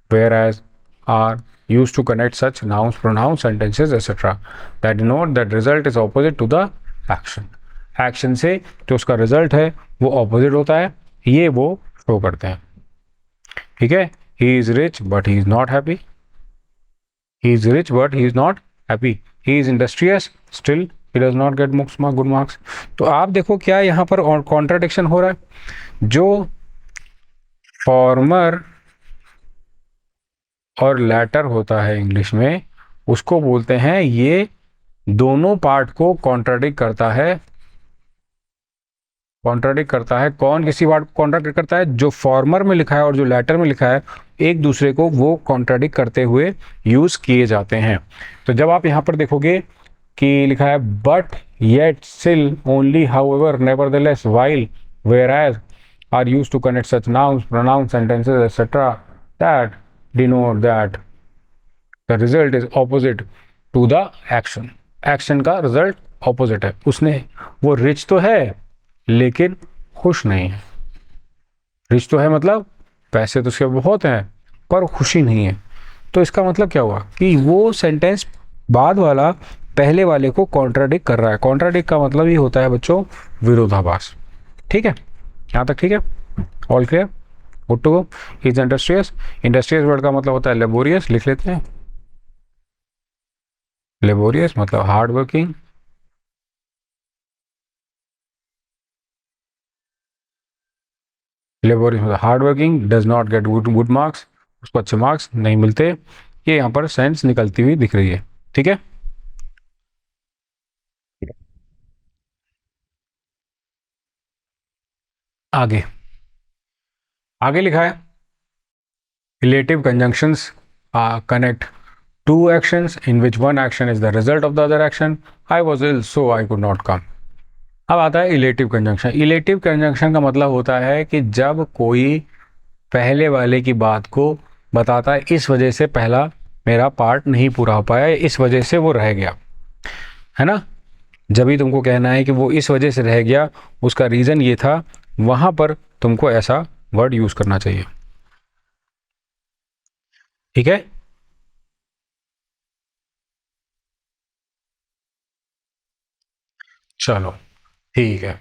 whereas are used to connect such nouns, pronouns, sentences, etc. that denote that result is opposite to the action. Action से जो उसका result है वो opposite होता है, ये वो show करते हैं. ठीक है. He is rich but he is not happy. He is rich but he is not happy. He is industrious still he does not get good marks. तो आप देखो क्या यहाँ पर कॉन्ट्राडिक्शन हो रहा है. जो फॉर्मर और लैटर होता है इंग्लिश में, उसको बोलते हैं ये दोनों पार्ट को कॉन्ट्राडिक्ट करता है. कॉन्ट्राडिक्ट करता है कौन किसी पार्ट को कॉन्ट्राडिक्ट करता है? जो फॉर्मर में लिखा है और जो लैटर में लिखा है, एक दूसरे को वो कॉन्ट्राडिक्ट करते हुए यूज किए जाते हैं. तो जब आप यहाँ पर देखोगे कि लिखा है but yet still only however nevertheless while whereas are used to connect such nouns pronouns sentences etcetera that denote that the result is opposite to the action. Action का रिजल्ट ऑपोजिट है. उसने वो रिच तो है लेकिन खुश नहीं है. रिच तो है मतलब पैसे तो उसके बहुत हैं पर खुशी नहीं है. तो इसका मतलब क्या हुआ कि वो सेंटेंस बाद वाला पहले वाले को कॉन्ट्राडिक्ट कर रहा है. कॉन्ट्राडिक्ट का मतलब ये होता है बच्चों विरोधाभास. ठीक है, यहाँ तक ठीक है? All clear? Good to go. Is industrious. Industrious word का मतलब होता है लेबोरियस. लिख लेते हैं. लेबोरियस मतलब हार्ड वर्किंग. लेबोरियस मतलब hard working. Does not get good marks. उसको अच्छे मार्क्स नहीं मिलते. ये यहाँ पर सेंस निकलती हुई दिख रही है. ठीक है. आगे आगे लिखा है relative conjunctions connect two actions in which one action is the result of the other action. I was ill so I could not come. अब आता है इलेटिव कंजंक्शन. इलेटिव कंजंक्शन का मतलब होता है कि जब कोई पहले वाले की बात को बताता है इस वजह से पहला मेरा पार्ट नहीं पूरा हो पाया, इस वजह से वो रह गया, है ना. जब ही तुमको कहना है कि वो इस वजह से रह गया, उसका रीज़न ये था, वहाँ पर तुमको ऐसा वर्ड यूज़ करना चाहिए. ठीक है. चलो ठीक है.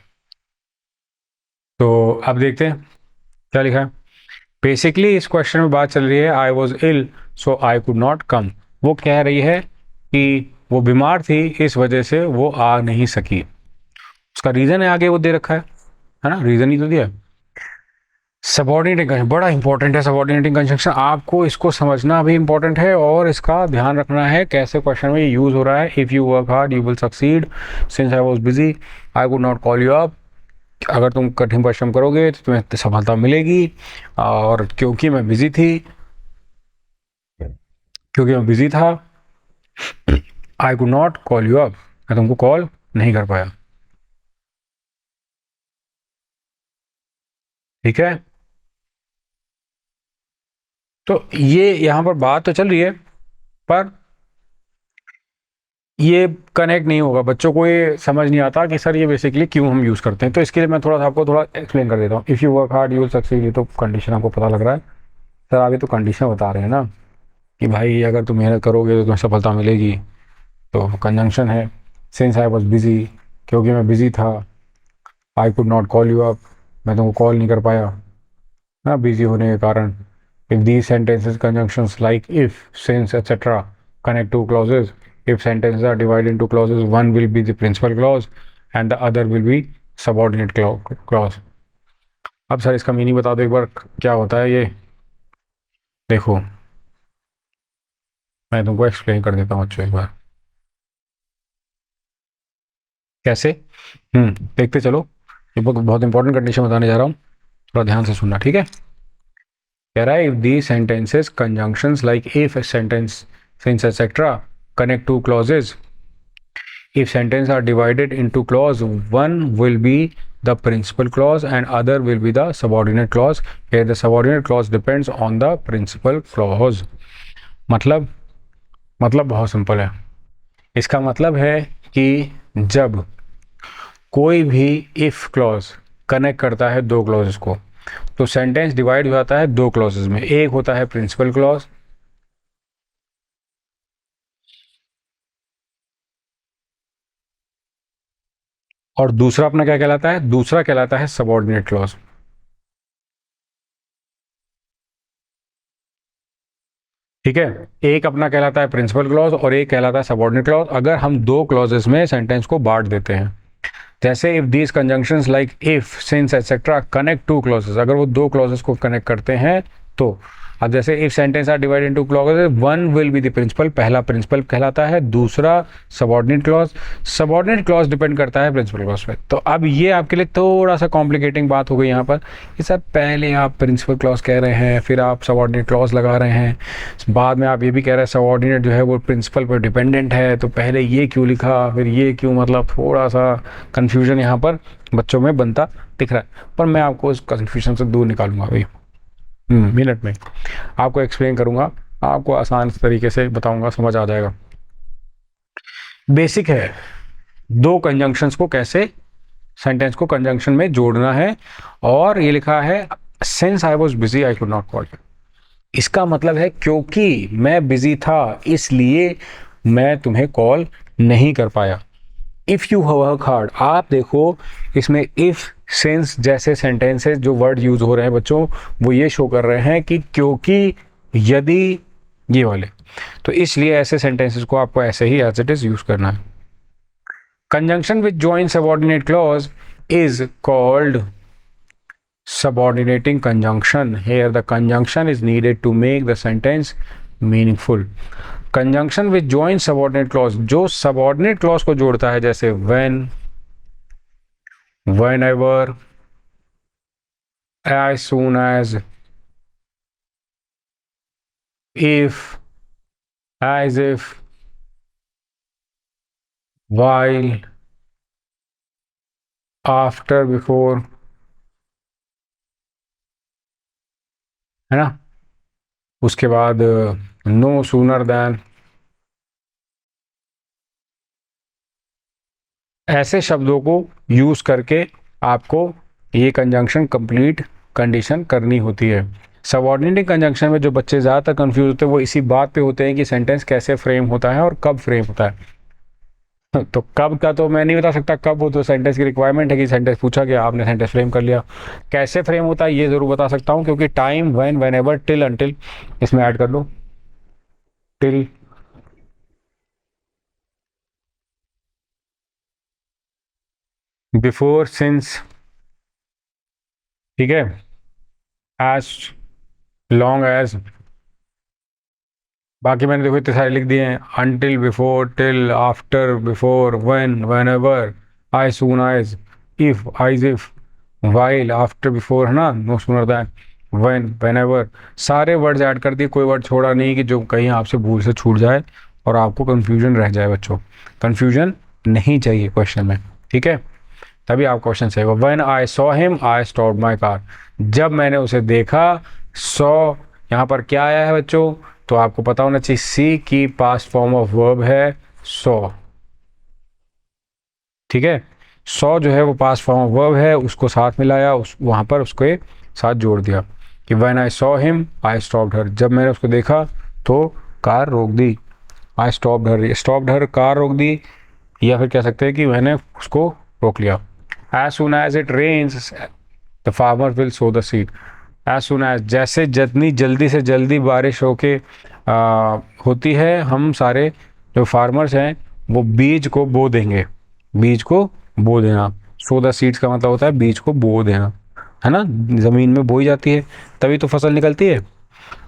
तो अब देखते हैं क्या लिखा है. बेसिकली इस क्वेश्चन में बात चल रही है I was ill so I could not come. वो कह रही है कि वो बीमार थी इस वजह से वो आ नहीं सकी. उसका रीज़न है आगे वो दे रखा है ना. रीज़न ही तो दिया. सबऑर्डिनेटिंग कंजंक्शन बड़ा इंपॉर्टेंट है. सबऑर्डिनेटिंग कंजंक्शन आपको इसको समझना भी इंपॉर्टेंट है और इसका ध्यान रखना है कैसे क्वेश्चन में ये यूज़ हो रहा है. If you work hard you will succeed. Since I was busy I could not call you up. अगर तुम कठिन परिश्रम करोगे तो तुम्हें सफलता मिलेगी. और क्योंकि मैं बिजी था आई could not call you up. मैं तुमको कॉल नहीं कर पाया. ठीक है. तो ये यहाँ पर बात तो चल रही है पर ये कनेक्ट नहीं होगा. बच्चों को ये समझ नहीं आता कि सर ये बेसिकली क्यों हम यूज़ करते हैं. तो इसके लिए मैं थोड़ा सा आपको थोड़ा एक्सप्लेन कर देता हूँ. If you work hard you will succeed. ये तो कंडीशन आपको पता लग रहा है. सर आगे तो कंडीशन बता रहे हैं ना कि भाई अगर तुम मेहनत करोगे तो तुम्हें सफलता मिलेगी. तो कंजंक्शन है सिंस आई वॉज बिजी. क्योंकि मैं बिजी था. आई could not call you up. मैं तुमको कॉल नहीं कर पाया ना बिजी होने के कारण. If these sentences conjunctions like if since etcetera connect two clauses. If sentences are divided into clauses, one will be the principal clause and the other will be subordinate clause. अब sir इसका meaning बता दो एक बार क्या होता है ये. देखो मैं तुमको एक्सप्लेन कर देता हूँ एक बार कैसे. देखते चलो. ये बहुत इंपॉर्टेंट कंडीशन बताने जा रहा हूँ. थोड़ा ध्यान से सुनना. ठीक है. कह रहा है if the sentences conjunctions like if sentence since etc connect two clauses. If sentences are divided into clause, one will be the principal clause and other will be the subordinate clause. Here the subordinate clause depends on the principal clause. मतलब बहुत simple है. इसका मतलब है कि जब कोई भी इफ क्लॉज कनेक्ट करता है दो क्लॉजेस को, तो सेंटेंस डिवाइड हो जाता है दो क्लॉजेज में, एक होता है प्रिंसिपल क्लॉज और दूसरा अपना क्या कहलाता है, दूसरा कहलाता है सबऑर्डिनेट क्लॉज। ठीक है, एक अपना कहलाता है प्रिंसिपल क्लॉज और एक कहलाता है सबऑर्डिनेट क्लॉज। अगर हम दो क्लॉजेस में सेंटेंस को बांट देते हैं, जैसे if these conjunctions like if, since etcetera connect to clauses, अगर वो दो क्लॉजेस को कनेक्ट करते हैं तो, अब जैसे if sentence are divided into clauses, one will be the principal, पहला प्रिंसिपल कहलाता है, दूसरा subordinate clause. Subordinate clause depend करता है प्रिंसिपल क्लॉज पे। तो अब ये आपके लिए थोड़ा सा कॉम्प्लिकेटिंग बात हो गई यहाँ पर कि सर पहले आप प्रिंसिपल क्लॉज कह रहे हैं, फिर आप सबऑर्डिनेट क्लॉज लगा रहे हैं, बाद में आप ये भी कह रहे हैं सबऑर्डिनेट जो है वो प्रिंसिपल पर डिपेंडेंट है, तो पहले ये क्यों लिखा फिर ये क्यों, मतलब थोड़ा सा कन्फ्यूजन यहाँ पर बच्चों में बनता दिख रहा है। पर मैं आपको उस कन्फ्यूजन से दूर निकालूंगा भाई, मिनट में आपको एक्सप्लेन करूंगा, आपको आसान तरीके से बताऊंगा, समझ आ जाएगा। बेसिक है दो कंजंक्शंस को कैसे सेंटेंस को कंजंक्शन में जोड़ना है, और ये लिखा है since I was busy I could not call you. इसका मतलब है क्योंकि मैं बिजी था इसलिए मैं तुम्हें कॉल नहीं कर पाया। इफ़ यू वर्क हार्ड, आप देखो इसमें इफ़ सिंस जैसे सेंटेंसेस जो वर्ड यूज हो रहे हैं बच्चों, वो ये शो कर रहे हैं कि क्योंकि, यदि, ये वाले, तो इसलिए ऐसे सेंटेंसेस को आपको ऐसे ही एज इट इज यूज करना है। Conjunction which join subordinate clause is called subordinating conjunction. Here the conjunction is needed to make the sentence meaningful. Conjunction which joins subordinate clause, जो subordinate clause को जोड़ता है, जैसे when, whenever, as soon as, if, as if, while, after, before, है ना, उसके बाद no sooner than, ऐसे शब्दों को यूज करके आपको ये कंजंक्शन कंप्लीट कंडीशन करनी होती है। सबऑर्डिनेटिंग कंजंक्शन में जो बच्चे ज़्यादातर कंफ्यूज होते हैं वो इसी बात पे होते हैं कि सेंटेंस कैसे फ्रेम होता है और कब फ्रेम होता है। तो कब का तो मैं नहीं बता सकता, कब हो तो सेंटेंस की रिक्वायरमेंट है कि सेंटेंस पूछा गया, आपने सेंटेंस फ्रेम कर लिया। कैसे फ्रेम होता है ये ज़रूर बता सकता हूँ, क्योंकि time, when, whenever, till, until इसमें ऐड कर लो, टिल, बिफोर, सिंस, ठीक है, एज लॉन्ग एज, बाकी मैंने देखो इतने सारे लिख दिए हैं, until, before, till, after, before, when, whenever, as soon as, if, as if, while, after, before, है ना, no sooner than, when, whenever, सारे वर्ड्स ऐड कर दिए, कोई वर्ड छोड़ा नहीं कि जो कहीं आपसे भूल से छूट जाए और आपको कन्फ्यूजन रह जाए। बच्चों कन्फ्यूजन नहीं चाहिए क्वेश्चन में, ठीक है, तभी आप क्वेश्चन सही होगा। When I saw him I stop my car, जब मैंने उसे देखा, सॉ यहाँ पर क्या आया है बच्चों, तो आपको पता होना चाहिए सी की पास्ट फॉर्म ऑफ वर्ब है सॉ, ठीक है, सॉ जो है वो पास्ट फॉर्म ऑफ वर्ब है, उसको साथ मिलाया, उस वहाँ पर उसके साथ जोड़ दिया कि when I saw him I stopped her, जब मैंने उसको देखा तो कार रोक दी, I stopped her, stopped her car रोक दी, या फिर कह सकते हैं कि मैंने उसको रोक लिया। As soon as it rains the farmer will sow the seed, as soon as जैसे जितनी जल्दी से जल्दी बारिश होके होती है, हम सारे जो फार्मर्स हैं वो बीज को बो देंगे, बीज को बो देना, सो द सीड्स का मतलब होता है बीज को बो देना, है ना, ज़मीन में बोई जाती है तभी तो फसल निकलती है,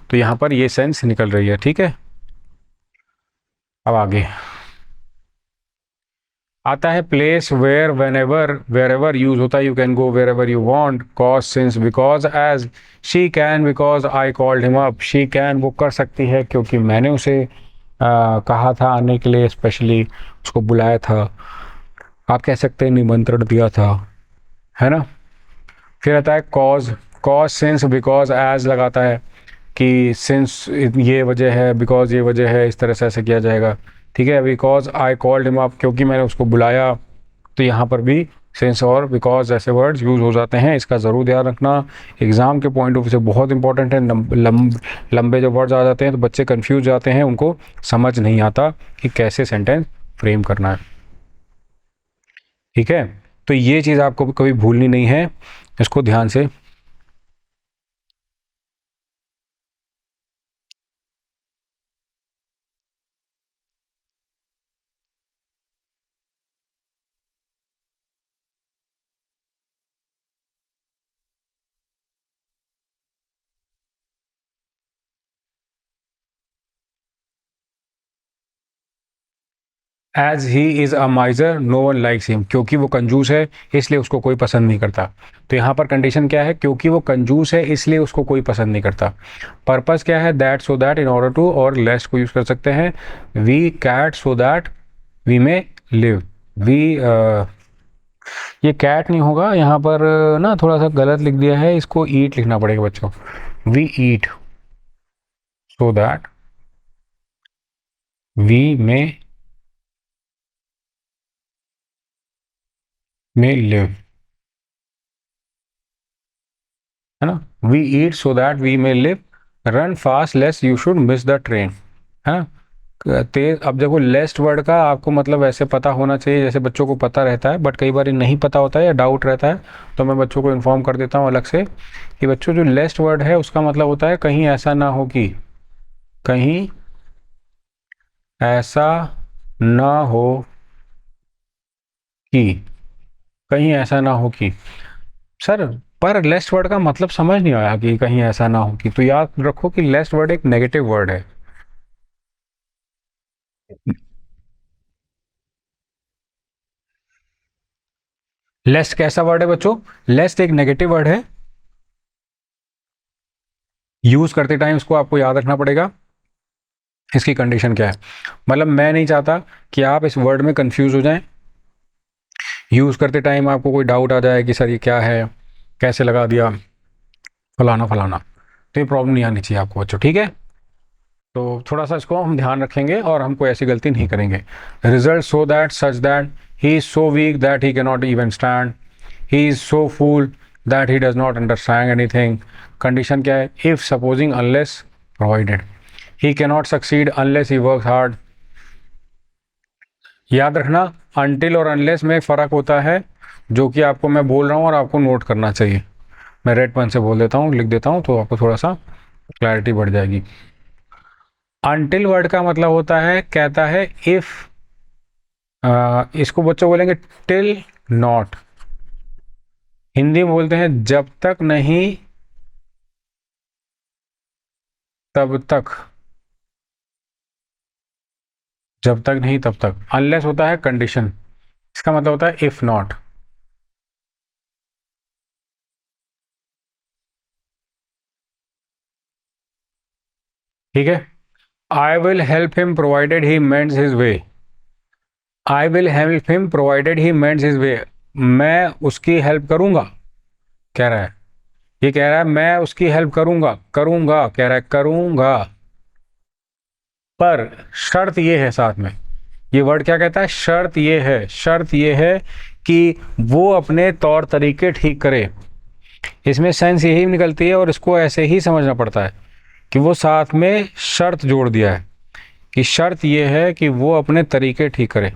तो यहाँ पर ये सेंस निकल रही है, ठीक है। अब आगे आता है place, where, whenever, wherever use होता है, you can go wherever you want, cause, since, because, as, she can because I called him up, she can वो कर सकती है क्योंकि मैंने उसे कहा था आने के लिए, स्पेशली उसको बुलाया था, आप कह सकते हैं निमंत्रण दिया था, है ना। फिर आता है cause, cause, since, because, as लगाता है कि सिंस ये वजह है, बिकॉज ये वजह है, इस तरह से ऐसे किया जाएगा, ठीक है। Because I called him up, क्योंकि मैंने उसको बुलाया, तो यहाँ पर भी सिंस और बिकॉज ऐसे वर्ड्स यूज़ हो जाते हैं, इसका ज़रूर ध्यान रखना। एग्ज़ाम के पॉइंट ऑफ व्यू से बहुत इंपॉर्टेंट है। लंबे जो वर्ड्स आ जाते हैं तो बच्चे कंफ्यूज जाते हैं, उनको समझ नहीं आता कि कैसे सेंटेंस फ्रेम करना है। ठीक है, तो ये चीज़ आपको कभी भूलनी नहीं है, इसको ध्यान से। As he is a miser no one likes him, क्योंकि वो कंजूस है इसलिए उसको कोई पसंद नहीं करता। तो यहाँ पर कंडीशन क्या है, क्योंकि वो कंजूस है इसलिए उसको कोई पसंद नहीं करता। पर्पस क्या है, that so that in order to, और लेस को यूज़ कर सकते हैं। We cat so that we may live. We ये कैट नहीं होगा यहाँ पर, ना थोड़ा सा गलत लिख दिया है, इसको ईट लिखना पड़ेगा बच्चों। We eat so that we may live, है ना। We eat so that we may live, run fast lest you should miss the train, है ना। तेज, अब देखो लेस्ट वर्ड का आपको मतलब ऐसे पता होना चाहिए जैसे बच्चों को पता रहता है, बट कई बार ये नहीं पता होता है या डाउट रहता है, तो मैं बच्चों को इन्फॉर्म कर देता हूँ अलग से कि बच्चों जो लेस्ट वर्ड है उसका मतलब होता है कहीं ऐसा ना हो कि, कहीं ऐसा ना हो कि, कहीं ऐसा ना हो कि। सर, पर लेस्ट वर्ड का मतलब समझ नहीं आया कि कहीं ऐसा ना हो कि, तो याद रखो कि लेस्ट वर्ड एक नेगेटिव वर्ड है। लेस्ट कैसा वर्ड है बच्चों, लेस्ट एक नेगेटिव वर्ड है। यूज करते टाइम इसको आपको याद रखना पड़ेगा। इसकी कंडीशन क्या है, मतलब मैं नहीं चाहता कि आप इस वर्ड में कंफ्यूज हो जाएं, यूज करते टाइम आपको कोई डाउट आ जाए कि सर ये क्या है, कैसे लगा दिया, फलाना फलाना, तो ये प्रॉब्लम नहीं आनी चाहिए आपको बच्चों, ठीक है। तो थोड़ा सा इसको हम ध्यान रखेंगे और हम कोई ऐसी गलती नहीं करेंगे। Result so that such that he is so weak that he can not even stand, he is so fool that he does not understand anything. Condition क्या है, if supposing unless provided, he can not succeed unless he work hard. याद रखना, until और unless में फ़र्क होता है, जो कि आपको मैं बोल रहा हूँ और आपको नोट करना चाहिए। मैं रेड पेन से बोल देता हूँ, लिख देता हूँ, तो आपको थोड़ा सा क्लैरिटी बढ़ जाएगी। अनटिल वर्ड का मतलब होता है, कहता है इफ, इसको बच्चों बोलेंगे टिल नॉट, हिंदी में बोलते हैं जब तक नहीं तब तक, जब तक नहीं तब तक। अनलेस होता है कंडीशन, इसका मतलब होता है इफ नॉट। ठीक है, I will help him provided he mends his way, I will help him provided he mends his way, मैं उसकी हेल्प करूंगा, कह रहा है, ये कह रहा है मैं उसकी हेल्प करूंगा, करूंगा कह रहा है करूंगा, पर शर्त ये है साथ में, ये वर्ड क्या कहता है, शर्त ये है, शर्त ये है कि वो अपने तौर तरीके ठीक करे। इसमें सेंस यही निकलती है और इसको ऐसे ही समझना पड़ता है कि वो साथ में शर्त जोड़ दिया है कि शर्त ये है कि वो अपने तरीके ठीक करे।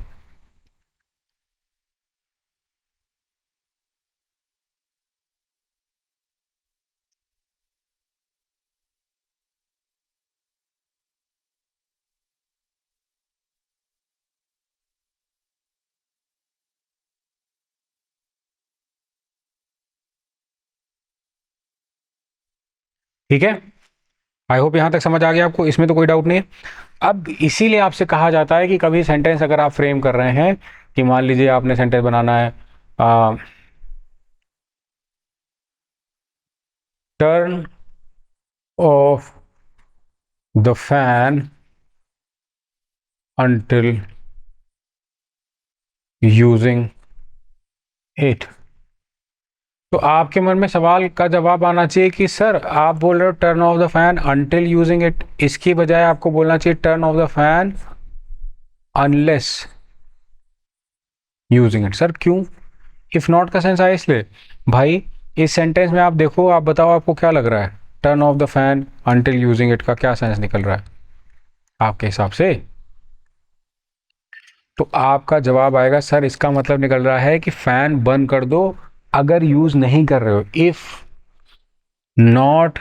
ठीक है, आई होप यहां तक समझ आ गया आपको, इसमें तो कोई डाउट नहीं है। अब इसीलिए आपसे कहा जाता है कि कभी सेंटेंस अगर आप फ्रेम कर रहे हैं, कि मान लीजिए आपने सेंटेंस बनाना है, turn off the fan until using it, तो आपके मन में सवाल का जवाब आना चाहिए कि सर आप बोल रहे हो turn off the fan until using it, इसकी बजाय आपको बोलना चाहिए turn off the fan unless using it. Sir क्यों, इफ नॉट का सेंस आया इसलिए भाई इस सेंटेंस में आप देखो, आप बताओ आपको क्या लग रहा है, turn off the fan until using it का क्या सेंस निकल रहा है आपके हिसाब से? तो आपका जवाब आएगा सर इसका मतलब निकल रहा है कि फैन बंद कर दो अगर यूज नहीं कर रहे हो। If not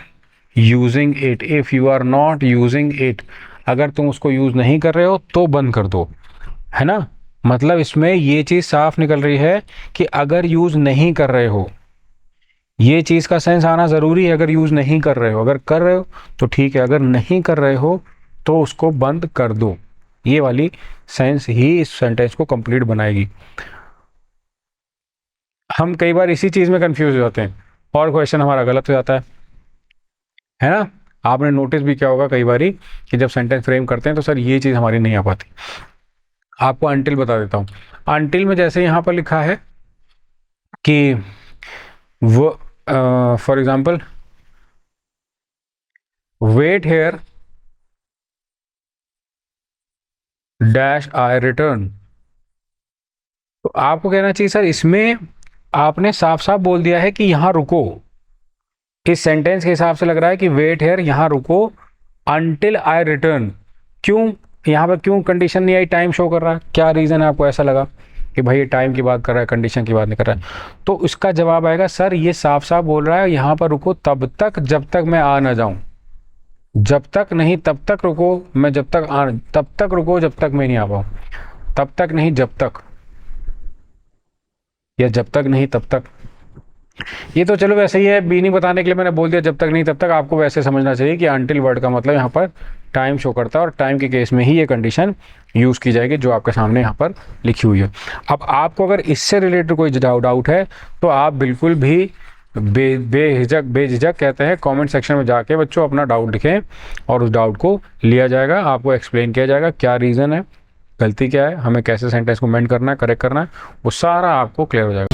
using it, if you are not using it, अगर तुम उसको यूज नहीं कर रहे हो तो बंद कर दो, है ना। मतलब इसमें ये चीज साफ निकल रही है कि अगर यूज नहीं कर रहे हो, ये चीज का सेंस आना जरूरी है। अगर यूज नहीं कर रहे हो, अगर कर रहे हो तो ठीक है, अगर नहीं कर रहे हो तो उसको बंद कर दो। ये वाली सेंस ही इस सेंटेंस को कंप्लीट बनाएगी। हम कई बार इसी चीज में कंफ्यूज हो जाते हैं और क्वेश्चन हमारा गलत हो जाता है ना। आपने नोटिस भी किया होगा कई बारी कि जब सेंटेंस फ्रेम करते हैं तो सर ये चीज हमारी नहीं आ पाती। आपको अंटिल बता देता हूँ। अंटिल में जैसे यहाँ पर लिखा है कि वो for example wait here dash I return, तो आपको कहना चाहिए सर इसमें आपने साफ साफ बोल दिया है कि यहां रुको। इस सेंटेंस के हिसाब से लग रहा है कि वेट हेयर, यहां रुको अंटिल आई रिटर्न। क्यों यहाँ पर क्यों कंडीशन नहीं आई, टाइम शो कर रहा है, क्या रीजन है आपको ऐसा लगा कि भाई ये टाइम की बात कर रहा है, कंडीशन की बात नहीं कर रहा है? तो इसका जवाब आएगा सर ये साफ साफ बोल रहा है यहाँ पर रुको तब तक जब तक मैं आ ना जाऊं, जब तक नहीं तब तक रुको, मैं जब तक आ, तब तक रुको जब तक मैं नहीं आ पाऊं, तब तक नहीं जब तक, या जब तक नहीं तब तक। ये तो चलो वैसे ही है, बी नहीं बताने के लिए मैंने बोल दिया जब तक नहीं तब तक। आपको वैसे समझना चाहिए कि अंटिल वर्ड का मतलब यहाँ पर टाइम शो करता है और टाइम के केस में ही ये कंडीशन यूज़ की जाएगी जो आपके सामने यहाँ पर लिखी हुई है। अब आपको अगर इससे रिलेटेड कोई डाउट है तो आप बिल्कुल भी बेझिझक कहते हैं कमेंट सेक्शन में जाके बच्चों अपना डाउट लिखें और उस डाउट को लिया जाएगा, आपको एक्सप्लेन किया जाएगा क्या रीज़न है, गलती क्या है, हमें कैसे सेंटेंस को मेंट करना है, करेक्ट करना है, वो सारा आपको क्लियर हो जाएगा।